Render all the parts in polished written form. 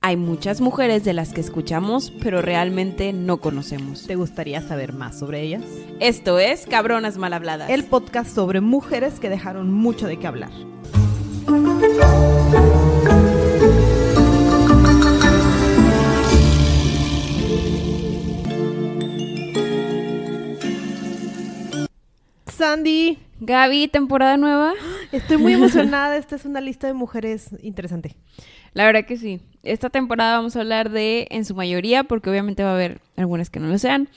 Hay muchas mujeres de las que escuchamos, pero realmente no conocemos. ¿Te gustaría saber más sobre ellas? Esto es Cabronas Mal Habladas. El podcast sobre mujeres que dejaron mucho de qué hablar. Sandy. Gaby, temporada nueva. Estoy muy emocionada. Esta es una lista de mujeres interesante. La verdad que sí. Esta temporada vamos a hablar de, en su mayoría, porque obviamente va a haber algunas que no lo sean,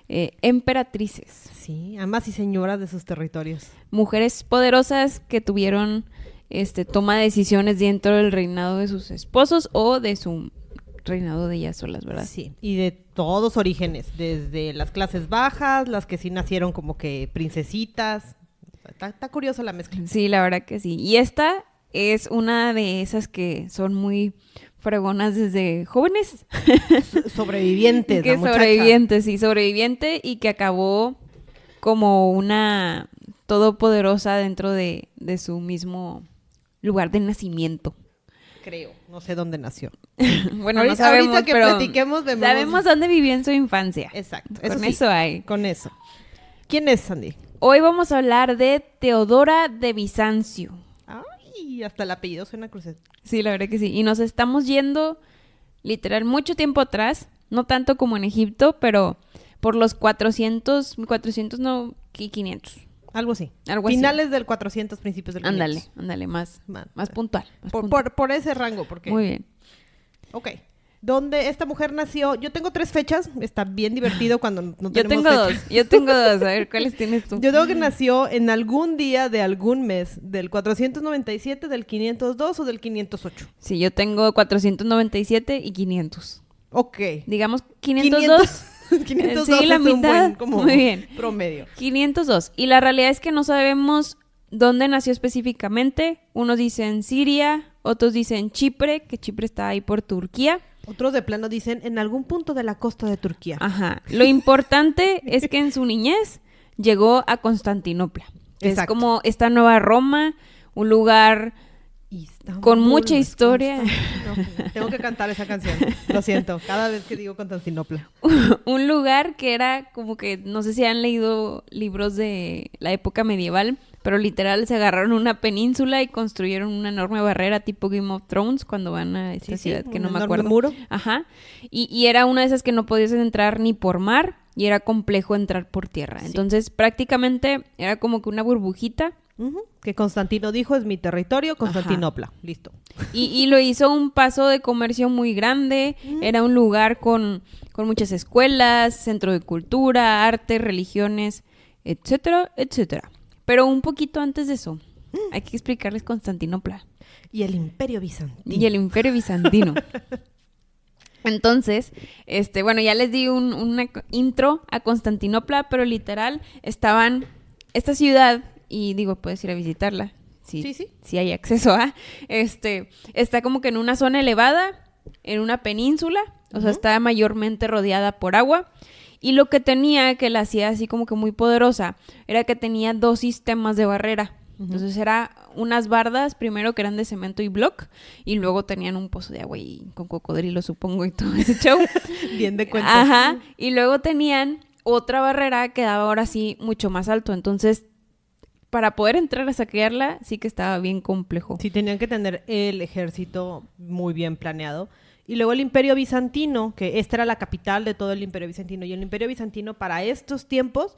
emperatrices. Sí, amas y señoras de sus territorios. Mujeres poderosas que tuvieron toma de decisiones dentro del reinado de sus esposos o de su reinado de ellas solas, ¿verdad? Sí, y de todos orígenes, desde las clases bajas, las que sí nacieron como que princesitas. Está curiosa la mezcla. Sí, la verdad que sí. Y esta es una de esas que son muy fregonas desde jóvenes. Sobrevivientes, que la muchacha. Sobrevivientes, sí, sobreviviente y que acabó como una todopoderosa dentro de su mismo lugar de nacimiento. Creo, no sé dónde nació. Bueno, ahorita, no sabemos, ahorita que pero platiquemos vemos. sabemos dónde vivió en su infancia. Exacto. Con sí, eso hay. Con eso. ¿Quién es Sandy? Hoy vamos a hablar de Teodora de Bizancio. Ay, hasta el apellido suena crucero. Sí, la verdad que sí. Y nos estamos yendo literal mucho tiempo atrás, no tanto como en Egipto, pero por los 400 no, 500. Algo así. Algo Finales del 400, principios del 500. Ándale, más puntual. Por ese rango, porque... Muy bien. Ok. ¿Dónde esta mujer nació? Yo tengo 3 fechas. Está bien divertido cuando no tenemos Yo tengo dos. A ver, ¿cuáles tienes tú? Yo tengo que nació en algún día de algún mes, del 497, del 502 o del 508. Sí, yo tengo 497 y 500. Ok. Digamos 502. 502 sí, la es mitad. un buen como muy bien. Promedio. 502. Y la realidad es que no sabemos dónde nació específicamente. Unos dicen Siria, otros dicen Chipre, que Chipre está ahí por Turquía. Otros de plano dicen en algún punto de la costa de Turquía. Ajá. Lo importante es que en su niñez llegó a Constantinopla. Es como esta nueva Roma, un lugar con mucha historia. Tengo que cantar esa canción. Lo siento, cada vez que digo Constantinopla. Un lugar que era como que, no sé si han leído libros de la época medieval, pero literal se agarraron una península y construyeron una enorme barrera tipo Game of Thrones cuando van a esta ciudad que no me acuerdo. Muro. Ajá. Y era una de esas que no podías entrar ni por mar y era complejo entrar por tierra. Sí. Entonces prácticamente era como que una burbujita. Que Constantino dijo, es mi territorio, Constantinopla. Ajá. Listo. Y lo hizo un paso de comercio muy grande. Era un lugar con muchas escuelas, centro de cultura, arte, religiones, etcétera, etcétera. Pero un poquito antes de eso, hay que explicarles Constantinopla. Y el Imperio Bizantino. Entonces, bueno, ya les di una intro a Constantinopla, pero literal estaban esta ciudad, y digo, puedes ir a visitarla. Sí hay acceso a. Está como que en una zona elevada, en una península, o sea, está mayormente rodeada por agua. Y lo que tenía, que la hacía así como que muy poderosa, era que tenía 2 sistemas de barrera. Entonces era unas bardas, primero que eran de cemento y block, y luego tenían un pozo de agua y con cocodrilo, supongo, y todo ese show. Bien de cuenta. Ajá. Y luego tenían otra barrera que daba ahora sí mucho más alto. Entonces, para poder entrar a saquearla, sí que estaba bien complejo. Sí, tenían que tener el ejército muy bien planeado. Y luego el Imperio Bizantino, que esta era la capital de todo el Imperio Bizantino. Y el Imperio Bizantino para estos tiempos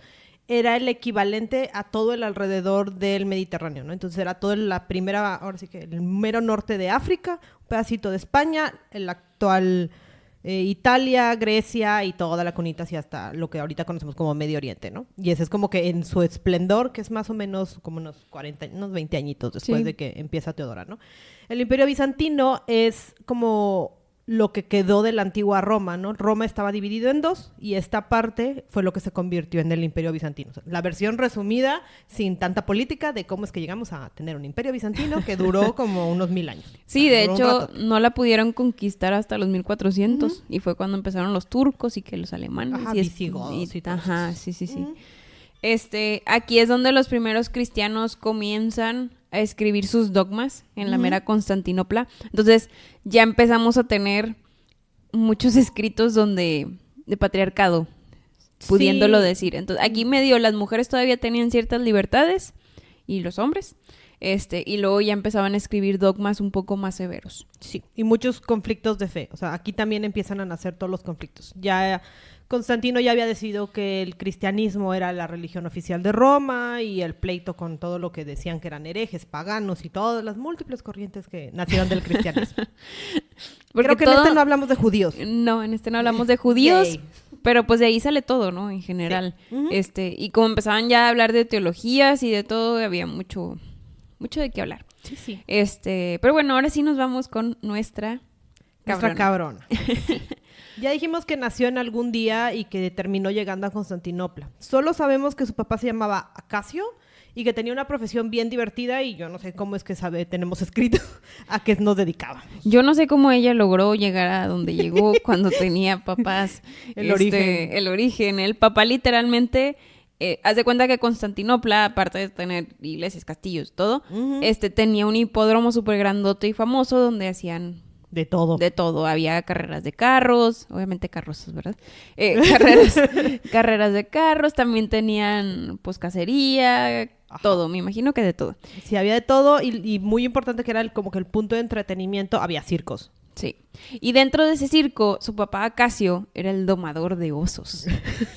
era el equivalente a todo el alrededor del Mediterráneo, ¿no? Entonces era toda la primera, ahora sí que el mero norte de África, un pedacito de España, el actual Italia, Grecia y toda la cunita hacia hasta lo que ahorita conocemos como Medio Oriente, ¿no? Y ese es como que en su esplendor, que es más o menos como unos 20 añitos después de que empieza Teodora, ¿no? El Imperio Bizantino es como lo que quedó de la antigua Roma, ¿no? Roma estaba dividido en 2 y esta parte fue lo que se convirtió en el Imperio Bizantino. O sea, la versión resumida, sin tanta política, de cómo es que llegamos a tener un Imperio Bizantino que duró como unos 1000 años. Sí, de hecho, no la pudieron conquistar hasta los 1400 y fue cuando empezaron los turcos y que los alemanes. Ajá, visigodos y todo. Ajá, sí. Aquí es donde los primeros cristianos comienzan a escribir sus dogmas en la mera Constantinopla. Entonces ya empezamos a tener muchos escritos de patriarcado, pudiéndolo decir. Entonces, aquí medio las mujeres todavía tenían ciertas libertades y los hombres. Y luego ya empezaban a escribir dogmas un poco más severos. Sí, y muchos conflictos de fe. O sea, aquí también empiezan a nacer todos los conflictos. Ya Constantino ya había decidido que el cristianismo era la religión oficial de Roma y el pleito con todo lo que decían que eran herejes, paganos y todas las múltiples corrientes que nacieron del cristianismo. Creo que en este no hablamos de judíos. No, en este no hablamos de judíos, pero pues de ahí sale todo, ¿no? En general. Sí. Y como empezaban ya a hablar de teologías y de todo, había mucho de qué hablar. Sí, sí. Pero bueno, ahora sí nos vamos con nuestra cabrona. Sí. Ya dijimos que nació en algún día y que terminó llegando a Constantinopla. Solo sabemos que su papá se llamaba Acasio y que tenía una profesión bien divertida y yo no sé cómo es que tenemos escrito a qué nos dedicaba. Yo no sé cómo ella logró llegar a donde llegó cuando tenía papás. El origen. El papá literalmente... haz de cuenta que Constantinopla, aparte de tener iglesias, castillos, todo, tenía un hipódromo súper grandote y famoso donde hacían... De todo. De todo. Había carreras de carros, obviamente carrozas, ¿verdad? Carreras de carros, también tenían, pues, cacería, todo, me imagino que de todo. Sí, había de todo y muy importante que era como que el punto de entretenimiento, había circos. Sí. Y dentro de ese circo, su papá Acasio era el domador de osos.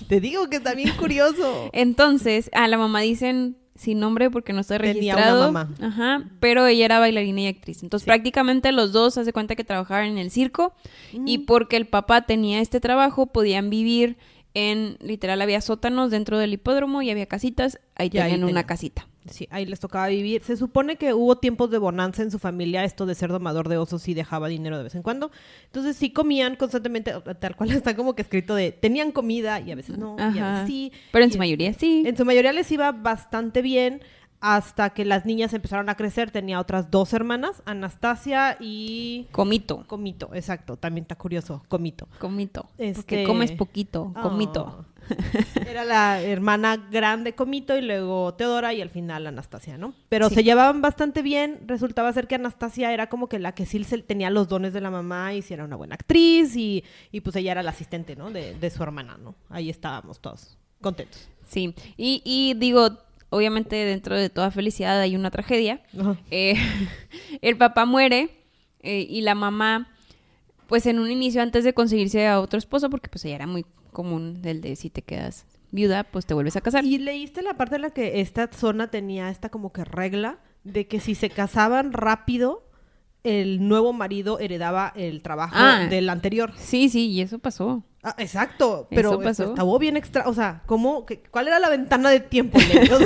Te digo que está bien curioso. Entonces, a la mamá dicen sin nombre porque no está registrado. Tenía una mamá. Ajá, pero ella era bailarina y actriz. Entonces, prácticamente los dos hace cuenta que trabajaban en el circo y porque el papá tenía este trabajo, podían vivir literal, había sótanos dentro del hipódromo y había casitas, ahí tenían una casita. Sí, ahí les tocaba vivir. Se supone que hubo tiempos de bonanza en su familia, esto de ser domador de osos sí dejaba dinero de vez en cuando. Entonces sí comían constantemente, tal cual está como que escrito tenían comida y a veces no, y a veces sí. Pero en su mayoría sí. En su mayoría les iba bastante bien hasta que las niñas empezaron a crecer. Tenía otras 2 hermanas, Anastasia y... Comito, exacto. También está curioso, Comito. Porque comes poquito, Comito. Era la hermana grande Comito y luego Teodora y al final Anastasia, ¿no? Pero se llevaban bastante bien. Resultaba ser que Anastasia era como que la que sí tenía los dones de la mamá y sí era una buena actriz y pues ella era la asistente, ¿no? De su hermana, ¿no? Ahí estábamos todos contentos. Sí, y digo... Obviamente dentro de toda felicidad hay una tragedia. El papá muere y la mamá, pues en un inicio antes de conseguirse a otro esposo, porque pues ella era muy común el de si te quedas viuda, pues te vuelves a casar. ¿Y leíste la parte en la que esta zona tenía esta como que regla de que si se casaban rápido, el nuevo marido heredaba el trabajo del anterior? Sí, y eso pasó. Exacto, pero estaba bien extra, o sea, ¿cuál era la ventana de tiempo, Leo?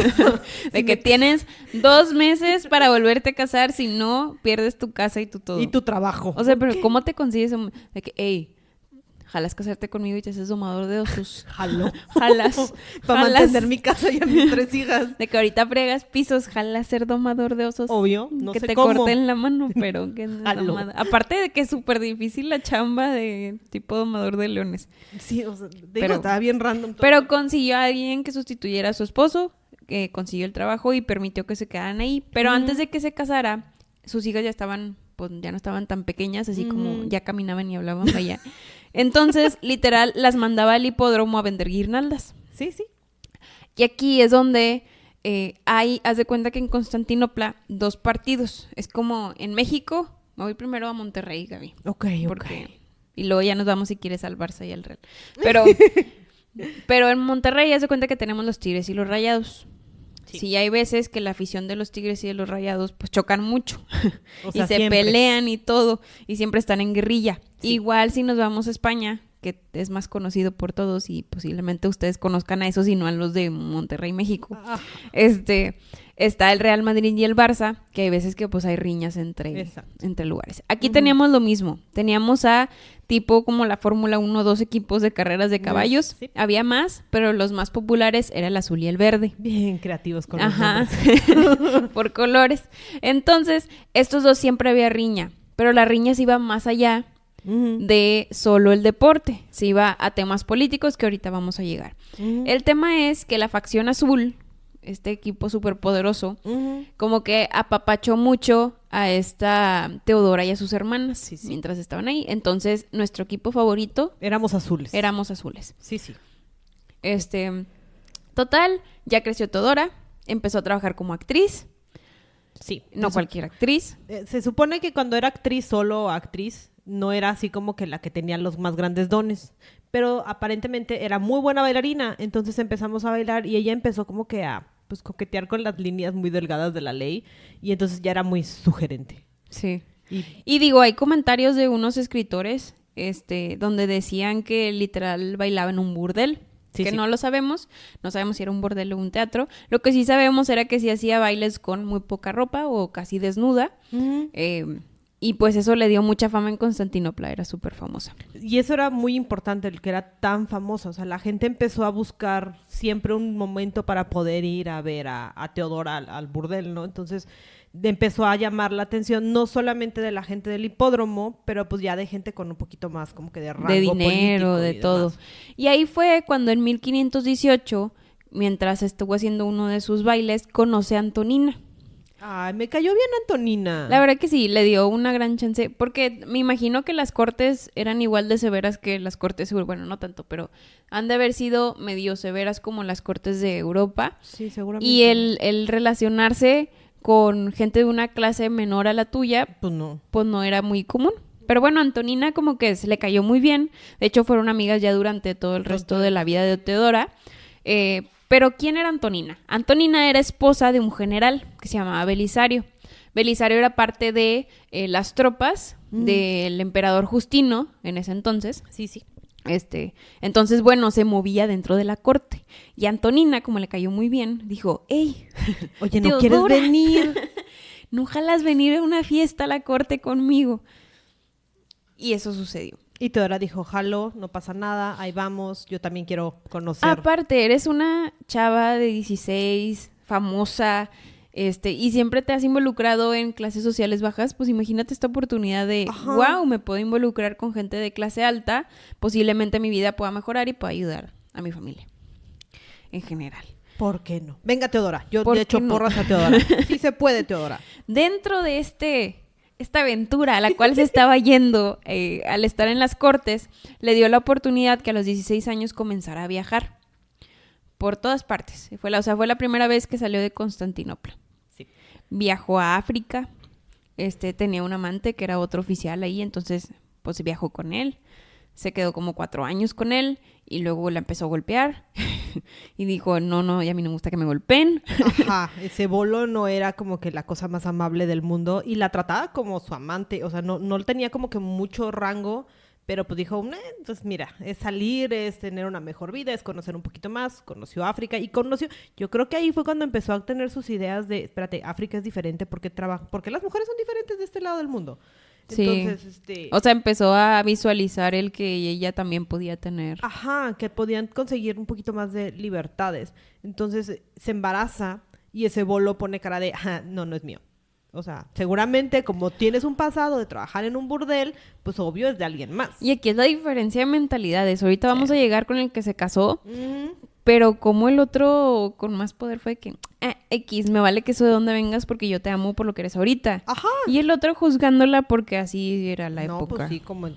De que tienes 2 meses para volverte a casar, si no, pierdes tu casa y tu todo. Y tu trabajo. O sea, pero ¿cómo te consigues de que, hey, jalas casarte conmigo y te haces domador de osos? Jalas. Para mantener mi casa y a mis 3 hijas. De que ahorita fregas pisos, jalas ser domador de osos. Obvio, no sé cómo. Que te corten la mano, pero que aparte de que es súper difícil la chamba de tipo domador de leones. Sí, o sea, estaba bien random todo. Pero consiguió a alguien que sustituyera a su esposo, que consiguió el trabajo y permitió que se quedaran ahí. Pero antes de que se casara, sus hijas ya estaban, pues ya no estaban tan pequeñas, así como ya caminaban y hablaban allá. Entonces, literal, las mandaba al hipódromo a vender guirnaldas. Sí. Y aquí es donde haz de cuenta que en Constantinopla 2 partidos. Es como en México, me voy primero a Monterrey, Gaby. Ok. Y luego ya nos vamos si quieres al Barça y al Real. Pero en Monterrey haz de cuenta que tenemos los Tigres y los Rayados. Sí, hay veces que la afición de los Tigres y de los Rayados pues chocan mucho. O sea, y se pelean y todo. Y siempre están en guerrilla. Sí. Igual si nos vamos a España, que es más conocido por todos y posiblemente ustedes conozcan a esos y no a los de Monterrey, México. Está el Real Madrid y el Barça, que hay veces que pues hay riñas entre lugares. Aquí teníamos lo mismo. Teníamos tipo como la Fórmula 1, 2 equipos de carreras de caballos. Sí. Había más, pero los más populares era el azul y el verde. Bien creativos con los nombres. Por colores. Entonces, estos 2 siempre había riña, pero la riña se iba más allá de solo el deporte. Se iba a temas políticos que ahorita vamos a llegar. El tema es que la facción azul, este equipo súper poderoso, como que apapachó mucho a esta Teodora y a sus hermanas mientras estaban ahí. Entonces, nuestro equipo favorito... Éramos azules. Sí. Total, ya creció Teodora, empezó a trabajar como actriz. Sí. No cualquier actriz. Se supone que cuando era actriz, solo actriz, no era así como que la que tenía los más grandes dones. Pero aparentemente era muy buena bailarina. Entonces empezamos a bailar y ella empezó como que a coquetear con las líneas muy delgadas de la ley. Y entonces ya era muy sugerente. Sí. Y digo, hay comentarios de unos escritores donde decían que literal bailaba en un burdel. No lo sabemos. No sabemos si era un bordel o un teatro. Lo que sí sabemos era que sí hacía bailes con muy poca ropa o casi desnuda. Y pues eso le dio mucha fama en Constantinopla. Era súper famosa. Y eso era muy importante, el que era tan famosa. O sea, la gente empezó a buscar siempre un momento para poder ir a ver a Teodora al burdel, ¿no? Entonces empezó a llamar la atención no solamente de la gente del hipódromo, pero pues ya de gente con un poquito más como que de rango, de dinero, de todo. Y ahí fue cuando en 1518, mientras estuvo haciendo uno de sus bailes, conoce a Antonina. Ay, me cayó bien Antonina. La verdad que sí, le dio una gran chance, porque me imagino que las cortes eran igual de severas que las cortes, bueno, no tanto, pero han de haber sido medio severas como las cortes de Europa. Sí, seguramente. Y el relacionarse con gente de una clase menor a la tuya, pues no era muy común. Pero bueno, Antonina como que se le cayó muy bien. De hecho, fueron amigas ya durante todo el resto de la vida de Teodora. Pero ¿quién era Antonina? Antonina era esposa de un general que se llamaba Belisario. Belisario era parte de las tropas del emperador Justino en ese entonces. Sí. Entonces, bueno, se movía dentro de la corte. Y Antonina, como le cayó muy bien, dijo, ¡Ey! Oye, ¿no quieres venir? ¿No jalas venir a una fiesta a la corte conmigo? Y eso sucedió. Y Teodora dijo, jalo, no pasa nada, ahí vamos, yo también quiero conocer. Aparte, eres una chava de 16, famosa, y siempre te has involucrado en clases sociales bajas, pues imagínate esta oportunidad de, wow, me puedo involucrar con gente de clase alta, posiblemente mi vida pueda mejorar y pueda ayudar a mi familia, en general. ¿Por qué no? Venga, Teodora, yo le echo porras a Teodora. Sí se puede, Teodora. Dentro de esta aventura a la cual se estaba yendo al estar en las cortes, le dio la oportunidad que a los 16 años comenzara a viajar por todas partes. Fue la primera vez que salió de Constantinopla. Sí. Viajó a África, tenía un amante que era otro oficial ahí, entonces pues viajó con él, se quedó como 4 años con él y luego la empezó a golpear y dijo, no, ya a mí no me gusta que me golpeen. Ajá, ese bolo no era como que la cosa más amable del mundo y la trataba como su amante, o sea, no tenía como que mucho rango, pero pues dijo, pues mira, es salir, es tener una mejor vida, es conocer un poquito más, conoció África y yo creo que ahí fue cuando empezó a tener sus ideas de, espérate, África es diferente porque las mujeres son diferentes de este lado del mundo. Entonces, o sea, empezó a visualizar el que ella también podía tener. Ajá, que podían conseguir un poquito más de libertades. Entonces se embaraza y ese bolo pone cara de, no es mío. O sea, seguramente como tienes un pasado de trabajar en un burdel, pues obvio es de alguien más. Y aquí es la diferencia de mentalidades. Ahorita vamos a llegar con el que se casó, pero como el otro con más poder fue que, X, me vale que eso de donde vengas porque yo te amo por lo que eres ahorita. Ajá. Y el otro juzgándola porque así era la época. No, pues sí, como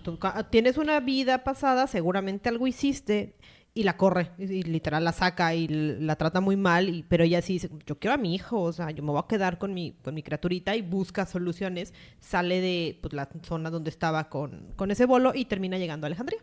tienes una vida pasada, seguramente algo hiciste y la corre, y literal la saca y la trata muy mal, pero ella sí dice, yo quiero a mi hijo, o sea, yo me voy a quedar con mi criaturita y busca soluciones, sale de pues, la zona donde estaba con ese bolo y termina llegando a Alejandría.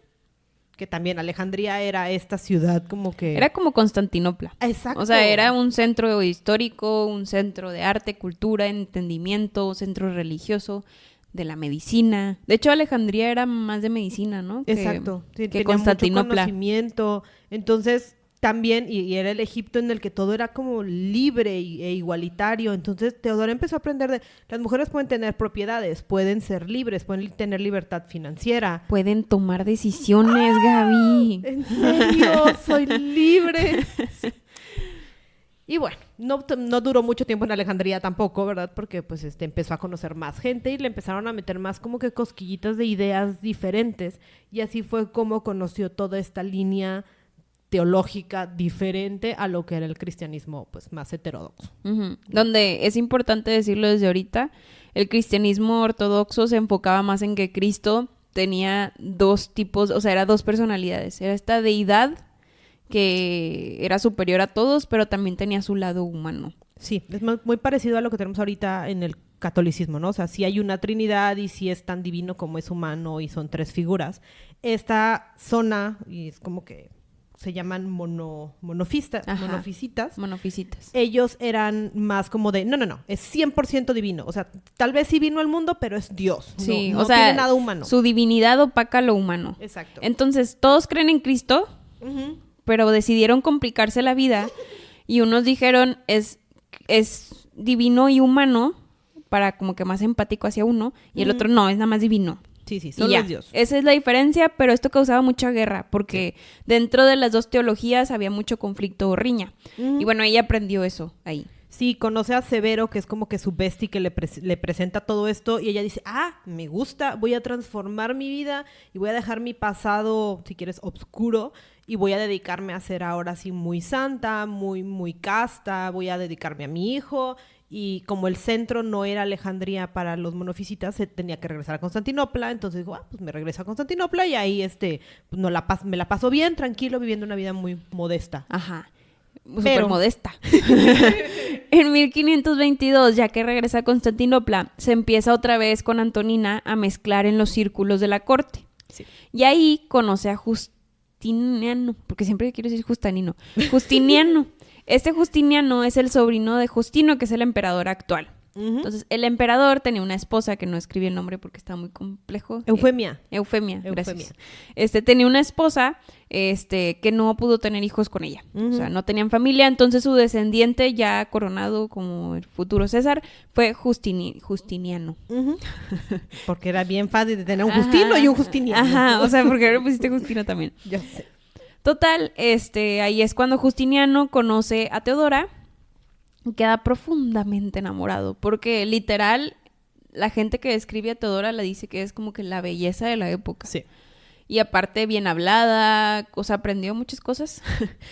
Que también Alejandría era esta ciudad como que... Era como Constantinopla. Exacto. O sea, era un centro histórico, un centro de arte, cultura, entendimiento, centro religioso, de la medicina. De hecho, Alejandría era más de medicina, ¿no? Exacto. Que tenía Constantinopla. Mucho conocimiento. Entonces, también, y era el Egipto en el que todo era como libre e igualitario. Entonces, Teodora empezó a aprender de... Las mujeres pueden tener propiedades, pueden ser libres, pueden tener libertad financiera. Pueden tomar decisiones, Gaby. ¿En serio? ¡Soy libre! Y bueno, no duró mucho tiempo en Alejandría tampoco, ¿verdad? Porque pues empezó a conocer más gente y le empezaron a meter más como que cosquillitas de ideas diferentes. Y así fue como conoció toda esta línea teológica diferente a lo que era el cristianismo pues más heterodoxo. Uh-huh. Donde es importante decirlo desde ahorita, el cristianismo ortodoxo se enfocaba más en que Cristo tenía dos tipos, o sea, era dos personalidades. Era esta deidad que era superior a todos, pero también tenía su lado humano. Sí, es muy parecido a lo que tenemos ahorita en el catolicismo, ¿no? O sea, sí hay una trinidad y sí es tan divino como es humano y son tres figuras. Esta zona, y es como que se llaman monofisitas. Ellos eran más como de, no, es 100% divino. O sea, tal vez sí vino al mundo, pero es Dios. Sí, no tiene nada humano. Su divinidad opaca lo humano. Exacto. Entonces, todos creen en Cristo, pero decidieron complicarse la vida y unos dijeron es divino y humano para como que más empático hacia uno y el otro no, es nada más divino. Sí, solo es Dios. Esa es la diferencia, pero esto causaba mucha guerra porque dentro de las dos teologías había mucho conflicto o riña. Y bueno, ella aprendió eso ahí. Sí, conoce a Severo, que es como que su bestie que le presenta todo esto y ella dice, me gusta, voy a transformar mi vida y voy a dejar mi pasado, si quieres, oscuro y voy a dedicarme a ser ahora sí muy santa, muy, muy casta, voy a dedicarme a mi hijo. Y como el centro no era Alejandría para los monofisitas, se tenía que regresar a Constantinopla. Entonces dijo, pues me regreso a Constantinopla y ahí pues me la paso bien, tranquilo, viviendo una vida muy modesta. Ajá, súper modesta. En 1522, ya que regresa a Constantinopla, se empieza otra vez con Antonina a mezclar en los círculos de la corte. Sí. Y ahí conoce a Justiniano, porque siempre quiero decir Justiniano. Este Justiniano es el sobrino de Justino, que es el emperador actual. Entonces, el emperador tenía una esposa, que no escribí el nombre porque está muy complejo. Eufemia, gracias. Tenía una esposa que no pudo tener hijos con ella. O sea, no tenían familia, entonces su descendiente, ya coronado como el futuro César, fue Justiniano. Porque era bien fácil de tener un Justino y un Justiniano. Ajá, o sea, porque ahora pusiste Justino también. Ya sé. Total, ahí es cuando Justiniano conoce a Teodora y queda profundamente enamorado, porque literal la gente que describe a Teodora le dice que es como que la belleza de la época. Sí. Y aparte bien hablada, o sea, aprendió muchas cosas.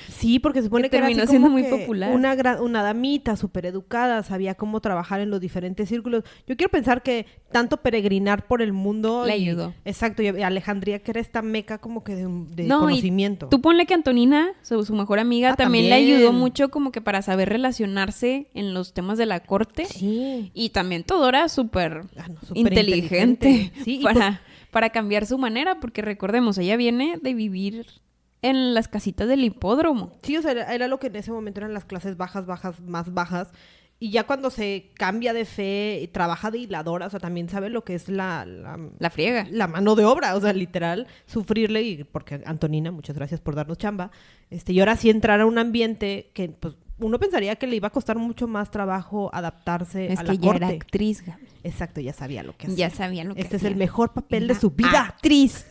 Sí, porque se supone que terminó era así siendo como muy que popular. una damita súper educada, sabía cómo trabajar en los diferentes círculos. Yo quiero pensar que tanto peregrinar por el mundo le ayudó. Exacto, y Alejandría, que era esta meca como que de conocimiento. Tú ponle que Antonina, su mejor amiga, también le ayudó mucho como que para saber relacionarse en los temas de la corte. Sí. Y también Teodora súper inteligente. Sí, para cambiar su manera, porque recordemos, ella viene de vivir en las casitas del hipódromo. Sí, o sea, era lo que en ese momento eran las clases bajas, más bajas. Y ya cuando se cambia de fe, trabaja de hiladora, o sea, también sabe lo que es la friega. La mano de obra, o sea, literal, sufrirle. Y porque Antonina, muchas gracias por darnos chamba. Y ahora sí entrar a un ambiente que, pues, uno pensaría que le iba a costar mucho más trabajo adaptarse a la corte. Es que ya era actriz, Gaby. Exacto, ya sabía lo que hacía. Ya sabía lo que hacía. es el mejor papel de su vida. Actriz.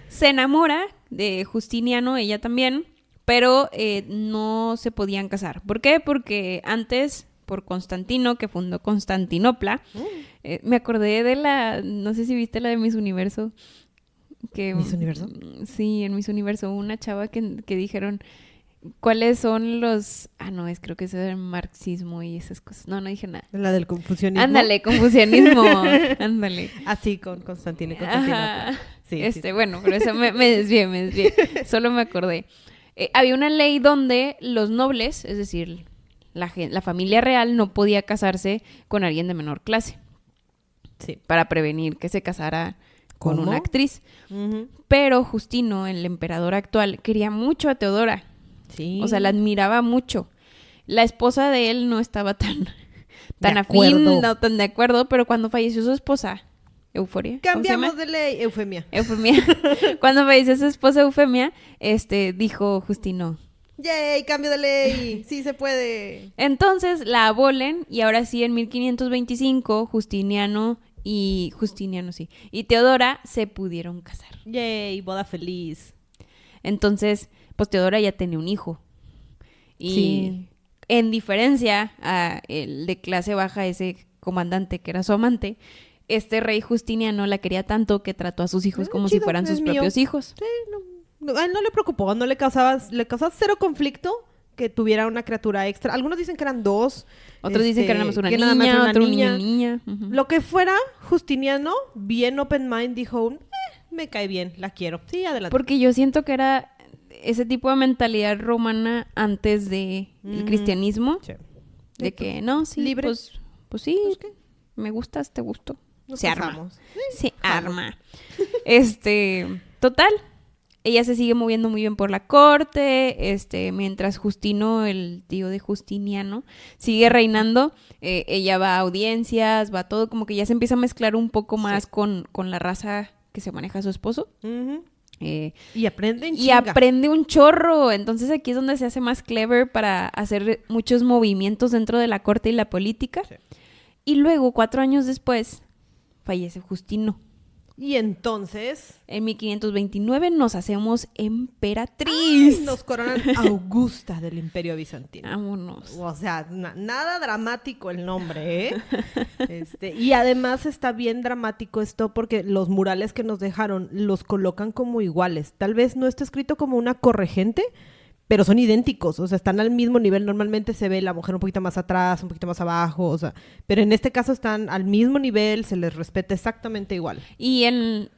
Se enamora de Justiniano, ella también, pero no se podían casar. ¿Por qué? Porque antes, por Constantino, que fundó Constantinopla, me acordé de no sé si viste la de Miss Universo. ¿Miss Universo? Sí, en Miss Universo, una chava que dijeron... ¿Cuáles son los...? Creo que eso era el marxismo y esas cosas. No dije nada. La del confucianismo. Ándale, confucianismo. Ándale. Así con Constantino y Constantinopla. Sí, Bueno, pero eso me desvié. Solo me acordé. Había una ley donde los nobles, es decir, la familia real no podía casarse con alguien de menor clase. Sí. Para prevenir que se casara con una actriz. Uh-huh. Pero Justino, el emperador actual, quería mucho a Teodora. Sí. O sea, la admiraba mucho. La esposa de él no estaba tan afín, no tan de acuerdo, pero cuando falleció su esposa, Euforia. Cambiamos de ley, Eufemia. Cuando falleció su esposa Eufemia, dijo Justino. ¡Yay! ¡Cambio de ley! ¡Sí se puede! Entonces la abolen y ahora sí, en 1525, Justiniano y Teodora se pudieron casar. ¡Yay! Boda feliz. Entonces, pues Teodora ya tenía un hijo. Y en diferencia a el de clase baja, ese comandante que era su amante, este rey Justiniano la quería tanto que trató a sus hijos como si fueran sus propios hijos. Sí, no le preocupó, no le causaba cero conflicto que tuviera una criatura extra. Algunos dicen que eran 2. Otros dicen que era nada más una niña, otro niña. Uh-huh. Lo que fuera, Justiniano, bien open mind, dijo, me cae bien, la quiero. Sí, adelante. Porque yo siento que era ese tipo de mentalidad romana antes de el cristianismo. Sí. De que, no, sí, libre. Pues sí, pues, me gustas, te gustó. Se arma. Se arma. Total. Ella se sigue moviendo muy bien por la corte, mientras Justino, el tío de Justiniano, sigue reinando. Ella va a audiencias, va a todo, como que ya se empieza a mezclar un poco más con la raza que se maneja su esposo. Uh-huh. Y aprende un chorro. Entonces aquí es donde se hace más clever para hacer muchos movimientos dentro de la corte y la política. Sí. Y luego, 4 años después, fallece Justino. Y entonces, en 1529 nos hacemos emperatriz. ¡Ay! Nos coronan Augusta del Imperio Bizantino. Vámonos. O sea, nada dramático el nombre, ¿eh? Y además está bien dramático esto porque los murales que nos dejaron los colocan como iguales. Tal vez no está escrito como una corregente, pero son idénticos, o sea, están al mismo nivel. Normalmente se ve la mujer un poquito más atrás, un poquito más abajo, o sea, pero en este caso están al mismo nivel, se les respeta exactamente igual. Y en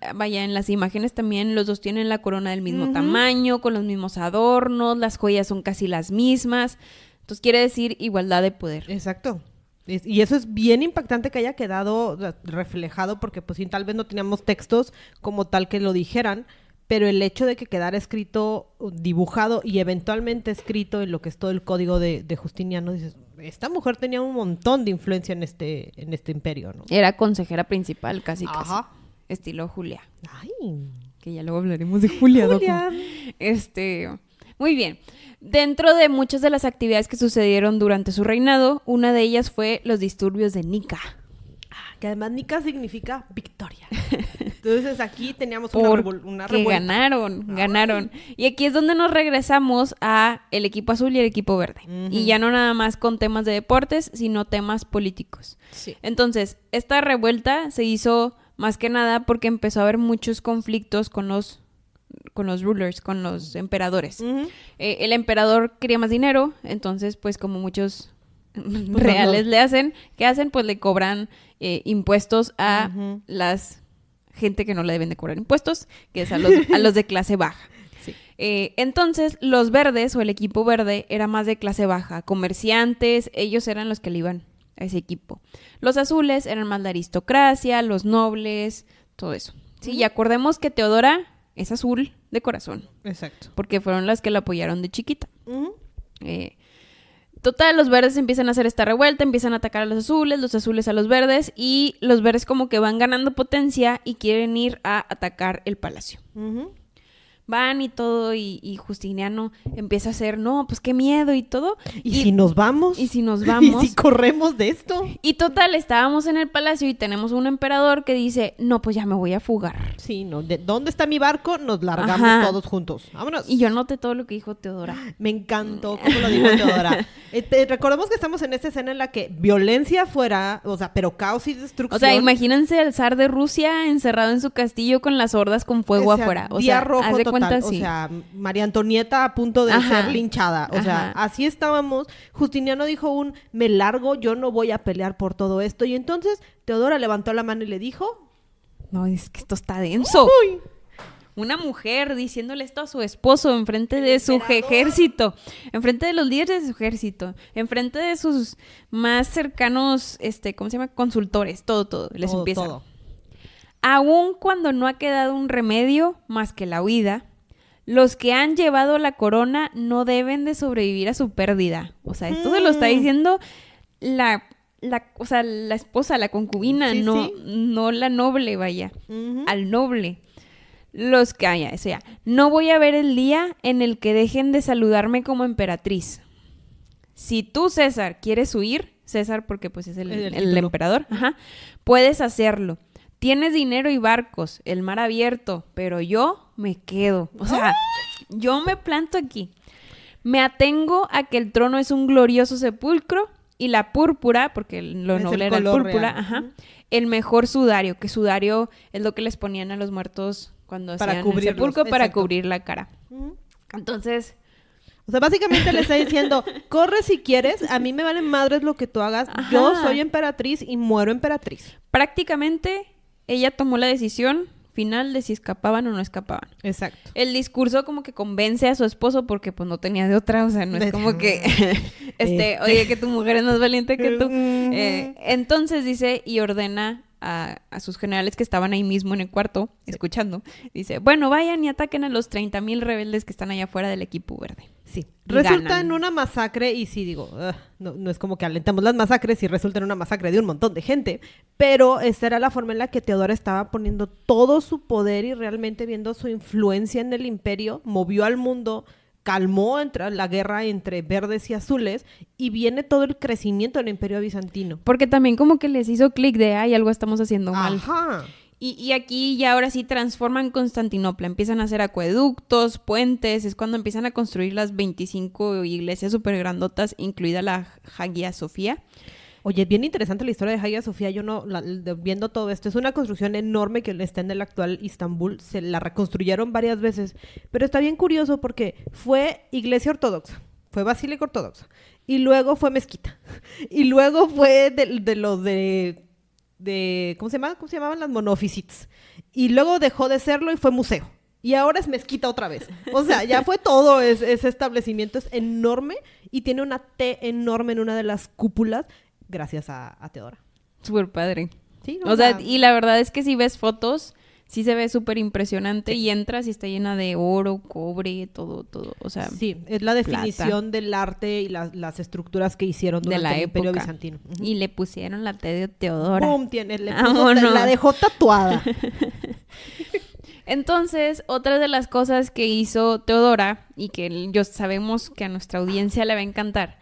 las imágenes también los dos tienen la corona del mismo tamaño, con los mismos adornos, las joyas son casi las mismas, entonces quiere decir igualdad de poder. Exacto. Y eso es bien impactante que haya quedado reflejado, porque pues sí, tal vez no teníamos textos como tal que lo dijeran, pero el hecho de que quedara escrito, dibujado y eventualmente escrito en lo que es todo el código de Justiniano, dices, esta mujer tenía un montón de influencia en este imperio, ¿no? Era consejera principal, casi. Estilo Julia. Ay. Que ya luego hablaremos de Julia. Muy bien. Dentro de muchas de las actividades que sucedieron durante su reinado, una de ellas fue los disturbios de Nica. Que además Nica significa victoria. Entonces aquí teníamos una revuelta. Ganaron. Y aquí es donde nos regresamos a el equipo azul y el equipo verde. Uh-huh. Y ya no nada más con temas de deportes, sino temas políticos. Sí. Entonces, esta revuelta se hizo más que nada porque empezó a haber muchos conflictos con los rulers, con los emperadores. Uh-huh. El emperador quería más dinero, entonces pues como muchos reales ¿qué hacen? Pues le cobran impuestos a las gente que no le deben de cobrar impuestos, que es a los de clase baja. Sí. Entonces, los verdes o el equipo verde era más de clase baja, comerciantes, ellos eran los que le iban a ese equipo. Los azules eran más la aristocracia, los nobles, todo eso. Sí, y acordemos que Teodora es azul de corazón. Exacto. Porque fueron las que la apoyaron de chiquita. Total, los verdes empiezan a hacer esta revuelta, empiezan a atacar a los azules a los verdes, y los verdes como que van ganando potencia y quieren ir a atacar el palacio. Uh-huh. Van y todo, y Justiniano empieza a hacer, no, pues qué miedo y todo. ¿Y si nos vamos? ¿Y si nos vamos? ¿Y si corremos de esto? Y total, estábamos en el palacio y tenemos un emperador que dice, no, pues ya me voy a fugar. Sí, no, ¿dónde está mi barco? Nos largamos todos juntos. Vámonos. Y yo noté todo lo que dijo Teodora. Me encantó cómo lo dijo Teodora. Recordemos que estamos en esta escena en la que violencia fuera, o sea, pero caos y destrucción. O sea, imagínense al zar de Rusia encerrado en su castillo con las hordas con fuego afuera. O sea, rojo haz de total. Cuenta, o sea, María Antonieta a punto de ser linchada. O sea, así estábamos. Justiniano dijo me largo, yo no voy a pelear por todo esto. Y entonces Teodora levantó la mano y le dijo... No, es que esto está denso. ¡Uy! Una mujer diciéndole esto a su esposo enfrente de su ejército, enfrente de los líderes de su ejército, enfrente de sus más cercanos, ¿cómo se llama? Consultores, todo. Les empieza. Todo. Aún cuando no ha quedado un remedio más que la huida, los que han llevado la corona no deben de sobrevivir a su pérdida. O sea, esto se lo está diciendo la esposa, la concubina, no la noble, vaya, al noble. Los que no voy a ver el día en el que dejen de saludarme como emperatriz. Si tú, César, quieres huir, César porque pues es el emperador, puedes hacerlo. Tienes dinero y barcos, el mar abierto, pero yo me quedo. O sea, yo me planto aquí. Me atengo a que el trono es un glorioso sepulcro y la púrpura, porque lo noble era el púrpura, el mejor sudario, que sudario es lo que les ponían a los muertos cuando hacían el sepulcro para cubrir la cara. Entonces, O sea, básicamente le está diciendo, corre si quieres, a mí me valen madres lo que tú hagas, Ajá. Yo soy emperatriz y muero emperatriz. Prácticamente, ella tomó la decisión final de si escapaban o no escapaban. Exacto. El discurso como que convence a su esposo porque pues no tenía de otra, o sea, no es como que oye, que tu mujer es más valiente que tú. Entonces dice y ordena a sus generales que estaban ahí mismo en el cuarto, escuchando. Dice, bueno, vayan y ataquen a los 30,000 rebeldes que están allá afuera del equipo verde. Sí. Resulta en una masacre, y sí, digo, no es como que alentamos las masacres, y resulta en una masacre de un montón de gente, pero esta era la forma en la que Teodora estaba poniendo todo su poder y realmente viendo su influencia en el imperio, movió al mundo, calmó la guerra entre verdes y azules, y viene todo el crecimiento del imperio bizantino. Porque también como que les hizo clic de, ay, algo estamos haciendo mal. Ajá. Y aquí ya ahora sí transforman Constantinopla, empiezan a hacer acueductos, puentes, es cuando empiezan a construir las 25 iglesias súper grandotas, incluida la Hagia Sofía. Oye, bien interesante la historia de Hagia Sofía, viendo todo esto, es una construcción enorme que está en el actual Istambul, se la reconstruyeron varias veces, pero está bien curioso porque fue iglesia ortodoxa, fue basílica ortodoxa, y luego fue mezquita, y luego fue de los de ¿cómo se llamaban? Las monofisites. Y luego dejó de serlo y fue museo. Y ahora es mezquita otra vez. O sea, ya fue todo. Ese establecimiento es enorme y tiene una T enorme en una de las cúpulas gracias a Teodora. Súper padre. Sí, o sea, y la verdad es que si ves fotos, sí se ve súper impresionante, sí. Y entras y está llena de oro, cobre, todo, o sea... Sí, es la definición plata. Del arte y las estructuras que hicieron durante el Imperio Bizantino. Uh-huh. Y le pusieron la T de Teodora. ¡Bum! La dejó tatuada. Entonces, otra de las cosas que hizo Teodora, y que sabemos que a nuestra audiencia le va a encantar,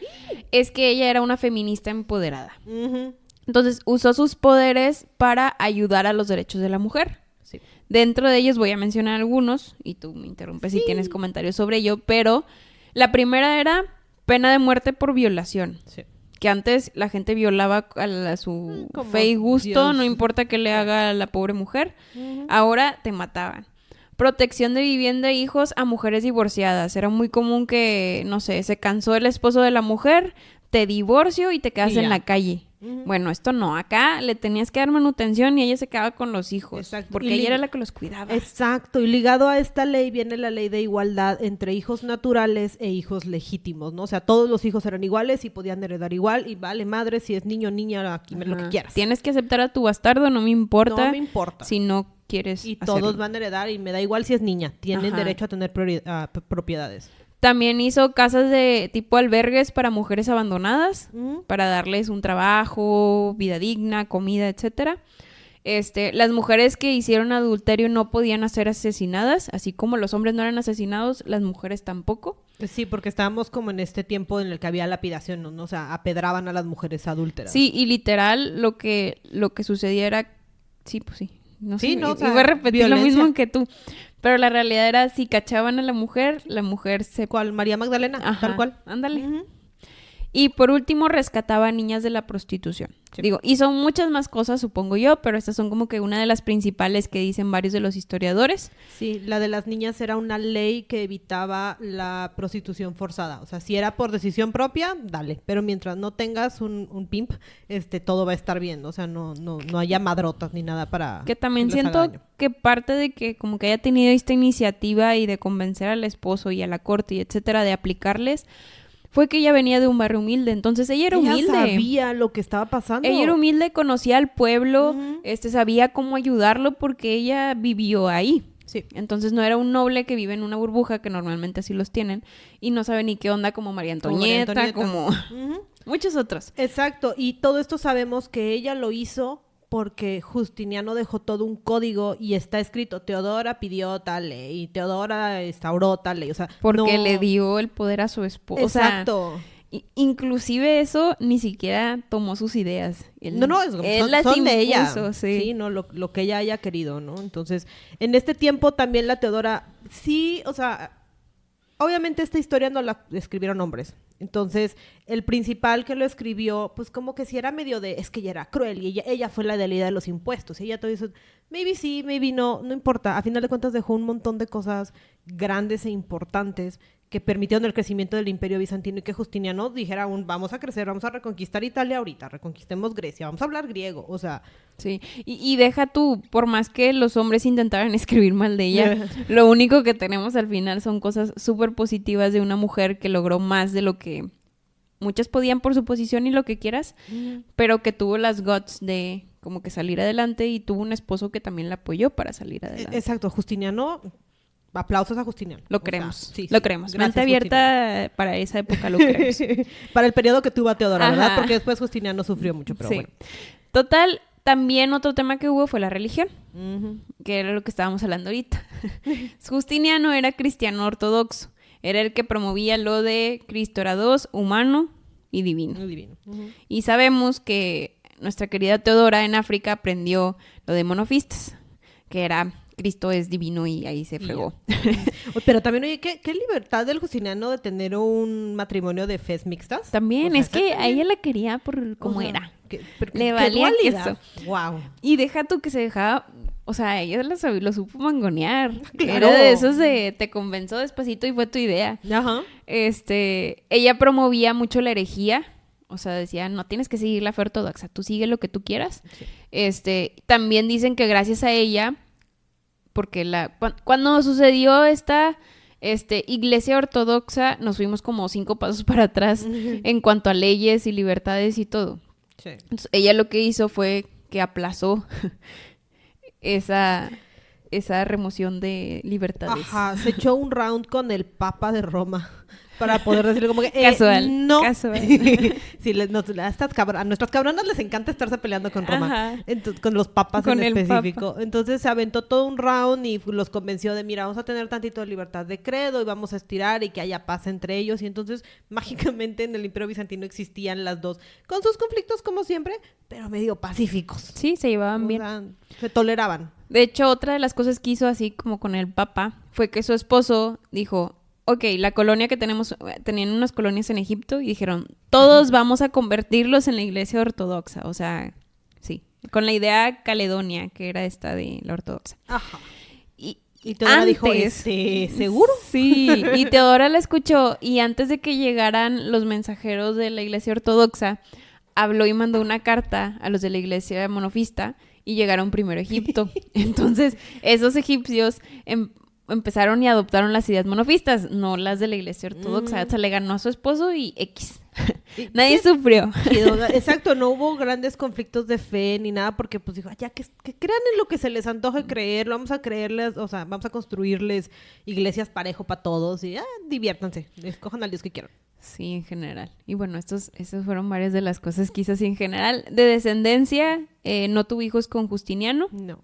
es que ella era una feminista empoderada. Uh-huh. Entonces, usó sus poderes para ayudar a los derechos de la mujer. Sí. Dentro de ellos voy a mencionar algunos, y tú me interrumpes si tienes comentarios sobre ello, pero la primera era pena de muerte por violación. Sí. Que antes la gente violaba a su fe y gusto, Dios. No importa qué le haga a la pobre mujer, ahora te mataban. Protección de vivienda e hijos a mujeres divorciadas. Era muy común que, no sé, se cansó el esposo de la mujer, te divorcio y te quedas en la calle. Uh-huh. Bueno, esto no. Acá le tenías que dar manutención y ella se quedaba con los hijos. Exacto. Porque ella era la que los cuidaba. Exacto. Y ligado a esta ley viene la ley de igualdad entre hijos naturales e hijos legítimos, ¿no? O sea, todos los hijos eran iguales y podían heredar igual. Y vale madre si es niño o niña, aquí lo que quieras. Tienes que aceptar a tu bastardo, no me importa. No me importa. Si no quieres y hacerlo. Todos van a heredar y me da igual si es niña. Tienen derecho a tener propiedades. También hizo casas de tipo albergues para mujeres abandonadas, para darles un trabajo, vida digna, comida, etcétera. Las mujeres que hicieron adulterio no podían ser asesinadas, así como los hombres no eran asesinados, las mujeres tampoco. Sí, porque estábamos como en este tiempo en el que había lapidación, ¿no? O sea, apedraban a las mujeres adúlteras. Sí, y literal lo que sucedía era... Sí, pues sí. No sí, sé, no, o sea, iba a repetir violencia. Lo mismo que tú. Pero la realidad era, si cachaban a la mujer se... ¿Cuál? María Magdalena, Ajá, tal cual. Ándale. Uh-huh. Y por último, rescataba a niñas de la prostitución. Sí. Digo, hizo muchas más cosas, supongo yo, pero estas son como que una de las principales que dicen varios de los historiadores. Sí, la de las niñas era una ley que evitaba la prostitución forzada. O sea, si era por decisión propia, dale. Pero mientras no tengas un pimp, todo va a estar bien. O sea, no haya madrotas ni nada para... Que también siento que parte de que como que haya tenido esta iniciativa y de convencer al esposo y a la corte y etcétera de aplicarles... fue que ella venía de un barrio humilde, entonces ella era humilde. Ella sabía lo que estaba pasando. Ella era humilde, conocía al pueblo, sabía cómo ayudarlo porque ella vivió ahí. Sí. Entonces no era un noble que vive en una burbuja, que normalmente así los tienen, y no sabe ni qué onda, como María Antonieta, como muchos otros. Exacto, y todo esto sabemos que ella lo hizo porque Justiniano dejó todo un código y está escrito, Teodora pidió tal ley, Teodora instauró tal ley, o sea... Porque le dio el poder a su esposa. Exacto. O sea, inclusive eso ni siquiera tomó sus ideas. Él son de ella. Sí, no, lo que ella haya querido, ¿no? Entonces, en este tiempo también la Teodora, sí, o sea... Obviamente esta historia no la escribieron hombres. Entonces, el principal que lo escribió, pues como que sí era medio de... Es que ella era cruel y ella fue la de la idea de los impuestos. Y ella todo eso... Maybe sí, maybe no, no importa. A final de cuentas dejó un montón de cosas grandes e importantes que permitieron el crecimiento del Imperio Bizantino y que Justiniano dijera vamos a crecer, vamos a reconquistar Italia ahorita, reconquistemos Grecia, vamos a hablar griego, o sea... Sí, y deja tú, por más que los hombres intentaran escribir mal de ella, lo único que tenemos al final son cosas súper positivas de una mujer que logró más de lo que muchas podían por su posición y lo que quieras, pero que tuvo las guts de como que salir adelante y tuvo un esposo que también la apoyó para salir adelante. Exacto, Justiniano... Aplausos a Justiniano. Lo creemos, sí, lo creemos. Mente abierta para esa época, lo creemos. Para el periodo que tuvo a Teodora, ¿verdad? Porque después Justiniano sufrió mucho, pero bueno. Total, también otro tema que hubo fue la religión, que era lo que estábamos hablando ahorita. Justiniano era cristiano ortodoxo. Era el que promovía lo de Cristo era Dios, humano y divino. Y sabemos que nuestra querida Teodora en África aprendió lo de monofistas, que era... Cristo es divino y ahí se fregó. Pero también, oye, ¿qué libertad del Justiniano de tener un matrimonio de fes mixtas? También, es que a ella la quería por cómo era. Le valía eso. Wow. Y deja tú que se dejaba... O sea, ella lo supo mangonear. Claro. Era de esos de te convenció despacito y fue tu idea. Ajá. Ella promovía mucho la herejía. O sea, decía, no tienes que seguir la fe ortodoxa. Tú sigue lo que tú quieras. Sí. También dicen que gracias a ella... Porque cuando sucedió esta iglesia ortodoxa, nos fuimos como 5 pasos para atrás en cuanto a leyes y libertades y todo. Sí. Entonces, ella lo que hizo fue que aplazó esa remoción de libertades. Ajá, se echó un round con el Papa de Roma. Para poder decirle como que... casual. No. Casual. Sí, a nuestras cabronas les encanta estarse peleando con Roma. Con los papas en específico. Papa. Entonces se aventó todo un round y los convenció de, mira, vamos a tener tantito de libertad de credo y vamos a estirar y que haya paz entre ellos. Y entonces, mágicamente, en el Imperio Bizantino existían las dos. Con sus conflictos, como siempre, pero medio pacíficos. Sí, se llevaban bien. Sea, se toleraban. De hecho, otra de las cosas que hizo así como con el Papa fue que su esposo dijo... Ok, la colonia que tenemos, tenían unas colonias en Egipto y dijeron, todos vamos a convertirlos en la iglesia ortodoxa. O sea, sí, con la idea caledonia, que era esta de la ortodoxa. Ajá. Y Teodora dijo, ¿seguro? Sí, y Teodora la escuchó y antes de que llegaran los mensajeros de la iglesia ortodoxa, habló y mandó una carta a los de la iglesia monofista y llegaron primero a Egipto. Entonces, esos egipcios... empezaron y adoptaron las ideas monofistas, no las de la iglesia ortodoxa. O sea, le ganó a su esposo y X. Nadie sufrió. Exacto, no hubo grandes conflictos de fe ni nada porque pues dijo, ya que crean en lo que se les antoje creer, vamos a creerles, o sea, vamos a construirles iglesias parejo para todos y diviértanse, escojan al Dios que quieran. Sí, en general. Y bueno, estos fueron varias de las cosas que hizo así en general. De descendencia, no tuvo hijos con Justiniano. No.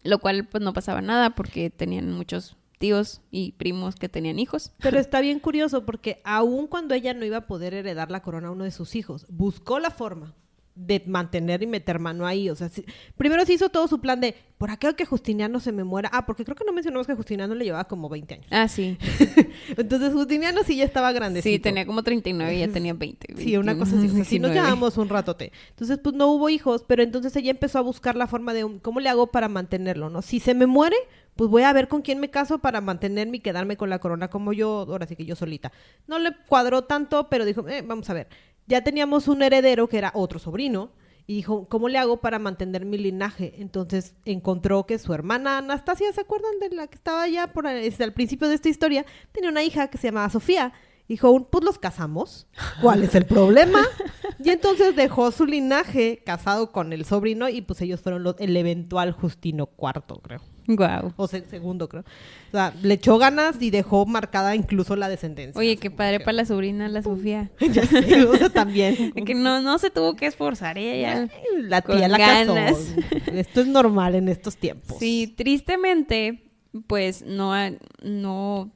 Lo cual, pues, no pasaba nada porque tenían muchos tíos y primos que tenían hijos. Pero está bien curioso porque aun cuando ella no iba a poder heredar la corona a uno de sus hijos, buscó la forma de mantener y meter mano ahí. O sea, primero se hizo todo su plan de, por aquello que Justiniano se me muera. Porque creo que no mencionamos que Justiniano le llevaba como 20 años. Ah, sí. Entonces Justiniano sí ya estaba grandecito. Sí, tenía como 39 y ya tenía 20. Sí, una cosa así. O sea, sí nos llevamos un ratote. Entonces, pues no hubo hijos, pero entonces ella empezó a buscar la forma de, ¿cómo le hago para mantenerlo, no? Si se me muere, pues voy a ver con quién me caso para mantenerme y quedarme con la corona como yo, ahora sí que yo solita. No le cuadró tanto, pero dijo, vamos a ver. Ya teníamos un heredero que era otro sobrino y dijo, ¿cómo le hago para mantener mi linaje? Entonces encontró que su hermana Anastasia, ¿se acuerdan de la que estaba allá al principio de esta historia? Tenía una hija que se llamaba Sofía. Dijo, pues los casamos. ¿Cuál es el problema? Y entonces dejó su linaje casado con el sobrino y pues ellos fueron el eventual Justino IV, creo. Guau. O segundo, creo. O sea, le echó ganas y dejó marcada incluso la descendencia. Oye, qué padre para la sobrina, la Sofía. Ya sé, o sea, también. Que no se tuvo que esforzar, ella la tía la casó. Esto es normal en estos tiempos. Sí, tristemente, pues no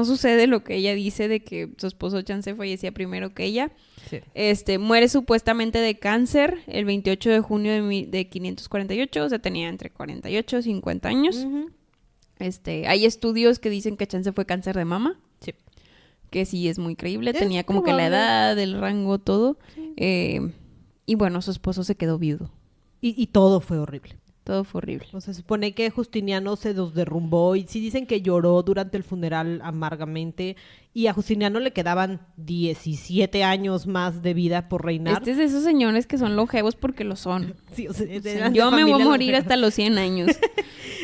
sucede lo que ella dice de que su esposo chance fallecía primero que ella. Sí. Muere supuestamente de cáncer el 28 de junio de 548, o sea, tenía entre 48 y 50 años. Uh-huh. Hay estudios que dicen que chance fue cáncer de mama. Sí. Que sí es muy creíble, tenía como probable. Que la edad, el rango, todo. Sí. Y bueno, su esposo se quedó viudo. Y todo fue horrible. Todo fue horrible. O sea, se supone que Justiniano se los derrumbó y sí dicen que lloró durante el funeral amargamente y a Justiniano le quedaban 17 años más de vida por reinar. Este es de esos señores que son longevos porque lo son. Sí, o sea, yo me voy a morir hasta los 100 años.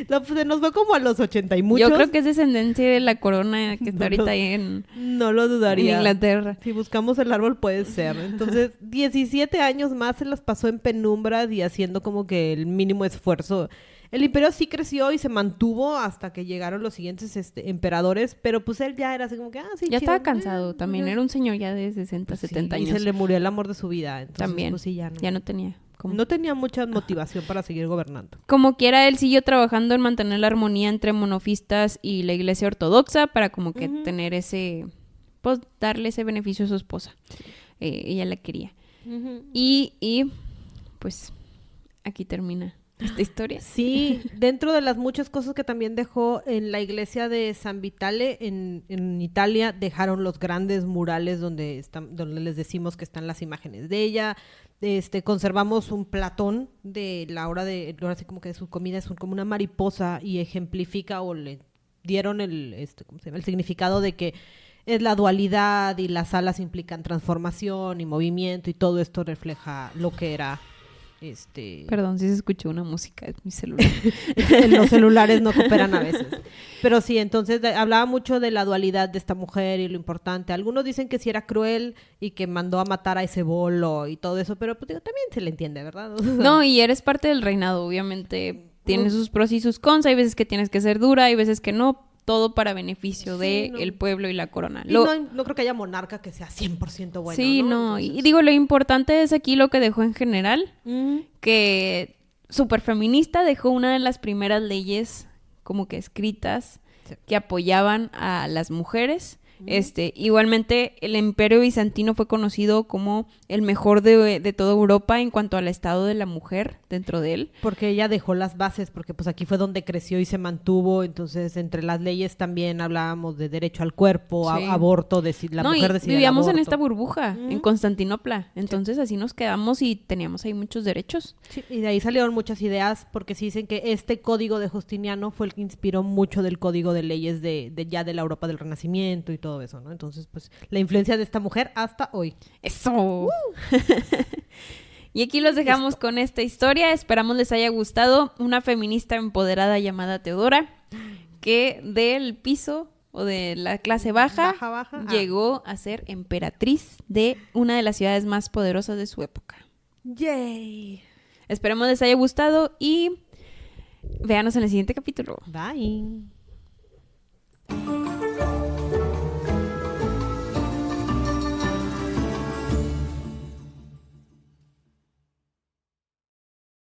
No, pues se nos fue como a los 80 y muchos. Yo creo que es descendencia de la corona que está ahorita ahí en... No lo dudaría. En Inglaterra. Si buscamos el árbol puede ser. Entonces, 17 años más se las pasó en penumbras y haciendo como que el mínimo esfuerzo. El imperio sí creció y se mantuvo hasta que llegaron los siguientes emperadores, pero pues él ya era así como que, sí, ya chido, estaba cansado también, era un señor ya de 60, 70 años. Y se le murió el amor de su vida, entonces también, pues sí, ya no tenía. No tenía mucha motivación para seguir gobernando. Como quiera, él siguió trabajando en mantener la armonía entre monofistas y la iglesia ortodoxa para como que tener ese, pues darle ese beneficio a su esposa. Ella la quería. Y pues aquí termina esta historia. Sí, dentro de las muchas cosas que también dejó en la iglesia de San Vitale en Italia, dejaron los grandes murales donde les decimos que están las imágenes de ella. Conservamos un platón de la hora así como que su comida es como una mariposa y ejemplifica o le dieron ¿cómo se llama? El significado de que es la dualidad y las alas implican transformación y movimiento y todo esto refleja lo que era. Perdón, si se escuchó una música, es mi celular. Los celulares no cooperan a veces. Pero sí, entonces hablaba mucho de la dualidad de esta mujer y lo importante. Algunos dicen que sí era cruel y que mandó a matar a ese bolo y todo eso, pero pues digo, también se le entiende, ¿verdad? No, y eres parte del reinado, obviamente. Tiene sus pros y sus cons, hay veces que tienes que ser dura, hay veces que no. Todo para beneficio del pueblo y la corona. Y no creo que haya monarca que sea 100% bueno, sí, ¿no? Y digo, lo importante es aquí lo que dejó en general, que súper feminista, dejó una de las primeras leyes como que escritas que apoyaban a las mujeres. Igualmente el Imperio Bizantino fue conocido como el mejor de toda Europa en cuanto al estado de la mujer dentro de él. Porque ella dejó las bases, porque pues aquí fue donde creció y se mantuvo, entonces entre las leyes también hablábamos de derecho al cuerpo, aborto, la mujer decide vivíamos en esta burbuja, en Constantinopla, entonces así nos quedamos y teníamos ahí muchos derechos. Sí, y de ahí salieron muchas ideas, porque sí dicen que este código de Justiniano fue el que inspiró mucho del código de leyes de la Europa del Renacimiento y todo eso, ¿no? Entonces, pues, la influencia de esta mujer hasta hoy. ¡Eso! Y aquí los dejamos con esta historia. Esperamos les haya gustado. Una feminista empoderada llamada Teodora, que del piso o de la clase baja llegó a ser emperatriz de una de las ciudades más poderosas de su época. ¡Yay! Esperemos les haya gustado y véanos en el siguiente capítulo. Bye.